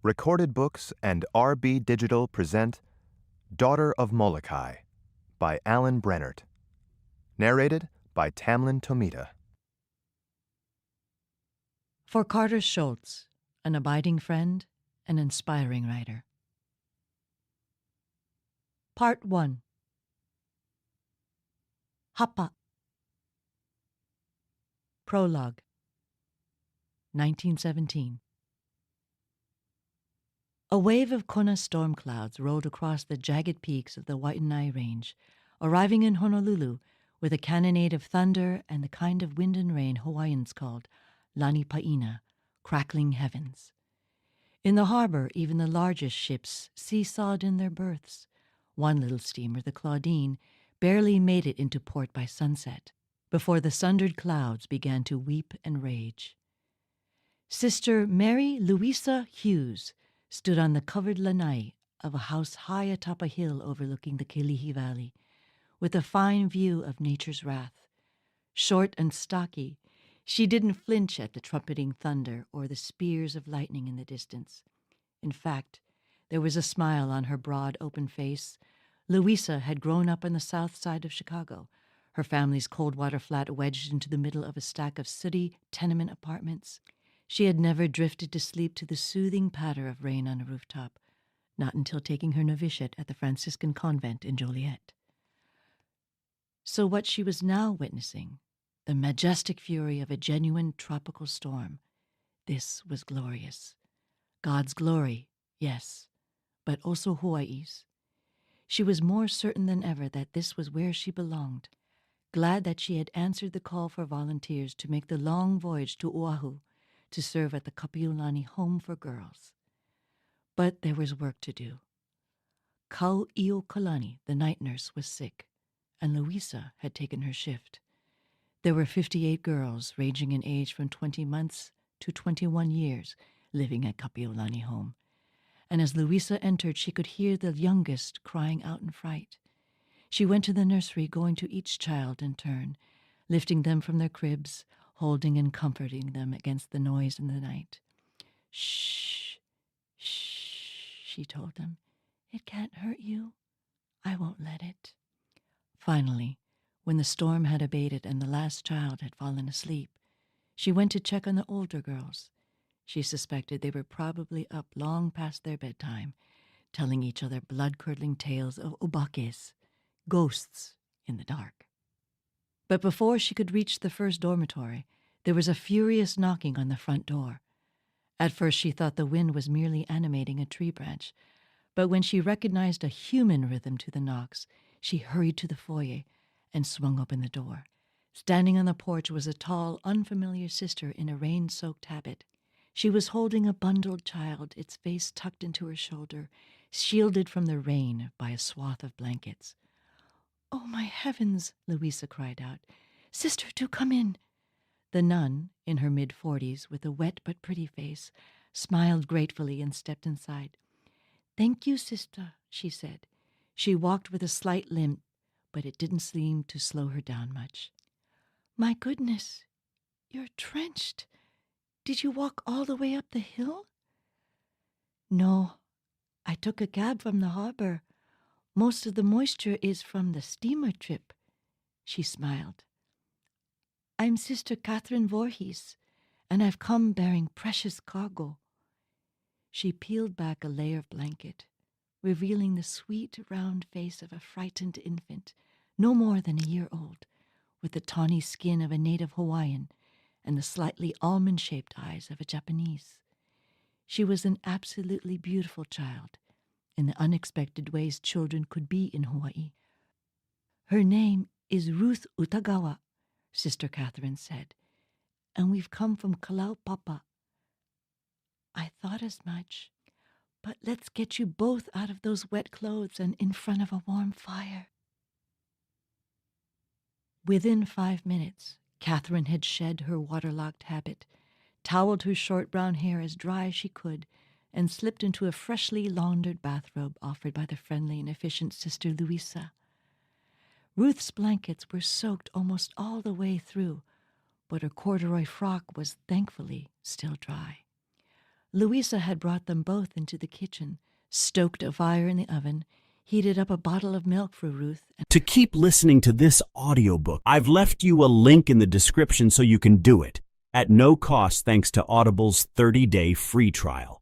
Recorded Books and RB Digital present Daughter of Moloka'i by Alan Brennert. Narrated by Tamlin Tomita. For Carter Schultz, an abiding friend, an inspiring writer. Part 1. Hapa. Prologue. 1917. A wave of Kona storm clouds rolled across the jagged peaks of the Waianae Range, arriving in Honolulu with a cannonade of thunder and the kind of wind and rain Hawaiians called lani paina, crackling heavens. In the harbor, even the largest ships seesawed in their berths. One little steamer, the Claudine, barely made it into port by sunset, before the sundered clouds began to weep and rage. Sister Mary Louisa Hughes stood on the covered lanai of a house high atop a hill overlooking the Kilihi Valley, with a fine view of nature's wrath. Short and stocky, she didn't flinch at the trumpeting thunder or the spears of lightning in the distance. In fact, there was a smile on her broad, open face. Louisa had grown up on the south side of Chicago, her family's Coldwater flat wedged into the middle of a stack of sooty tenement apartments. She had never drifted to sleep to the soothing patter of rain on a rooftop, not until taking her novitiate at the Franciscan convent in Joliet. So what she was now witnessing, the majestic fury of a genuine tropical storm, this was glorious. God's glory, yes, but also Hawaii's. She was more certain than ever that this was where she belonged, glad that she had answered the call for volunteers to make the long voyage to Oahu to serve at the Kapiolani Home for Girls. But there was work to do. Kauiokalani, the night nurse, was sick, and Louisa had taken her shift. There were 58 girls, ranging in age from 20 months to 21 years, living at Kapiolani Home. And as Louisa entered, she could hear the youngest crying out in fright. She went to the nursery, going to each child in turn, lifting them from their cribs, holding and comforting them against the noise in the night. "Shh, shh," she told them. "It can't hurt you. I won't let it." Finally, when the storm had abated and the last child had fallen asleep, she went to check on the older girls. She suspected they were probably up long past their bedtime, telling each other blood-curdling tales of obakes, ghosts in the dark. But before she could reach the first dormitory, there was a furious knocking on the front door. At first she thought the wind was merely animating a tree branch, but when she recognized a human rhythm to the knocks, she hurried to the foyer and swung open the door. Standing on the porch was a tall, unfamiliar sister in a rain-soaked habit. She was holding a bundled child, its face tucked into her shoulder, shielded from the rain by a swath of blankets. "Oh, my heavens," Louisa cried out. "Sister, do come in." The nun, in her mid-40s, with a wet but pretty face, smiled gratefully and stepped inside. "Thank you, sister," she said. She walked with a slight limp, but it didn't seem to slow her down much. "My goodness, you're drenched. Did you walk all the way up the hill?" "No, I took a cab from the harbor. Most of the moisture is from the steamer trip." She smiled. "I'm Sister Catherine Voorhees, and I've come bearing precious cargo." She peeled back a layer of blanket, revealing the sweet, round face of a frightened infant, no more than a year old, with the tawny skin of a native Hawaiian and the slightly almond-shaped eyes of a Japanese. She was an absolutely beautiful child, in the unexpected ways children could be in Hawaii. "Her name is Ruth Utagawa," Sister Catherine said, "and we've come from Kalaupapa." "I thought as much, but let's get you both out of those wet clothes and in front of a warm fire." Within 5 minutes, Catherine had shed her waterlogged habit, toweled her short brown hair as dry as she could, and slipped into a freshly laundered bathrobe offered by the friendly and efficient Sister Louisa. Ruth's blankets were soaked almost all the way through, but her corduroy frock was thankfully still dry. Louisa had brought them both into the kitchen, stoked a fire in the oven, heated up a bottle of milk for Ruth. To keep listening to this audiobook, I've left you a link in the description so you can do it at no cost thanks to Audible's 30-day free trial.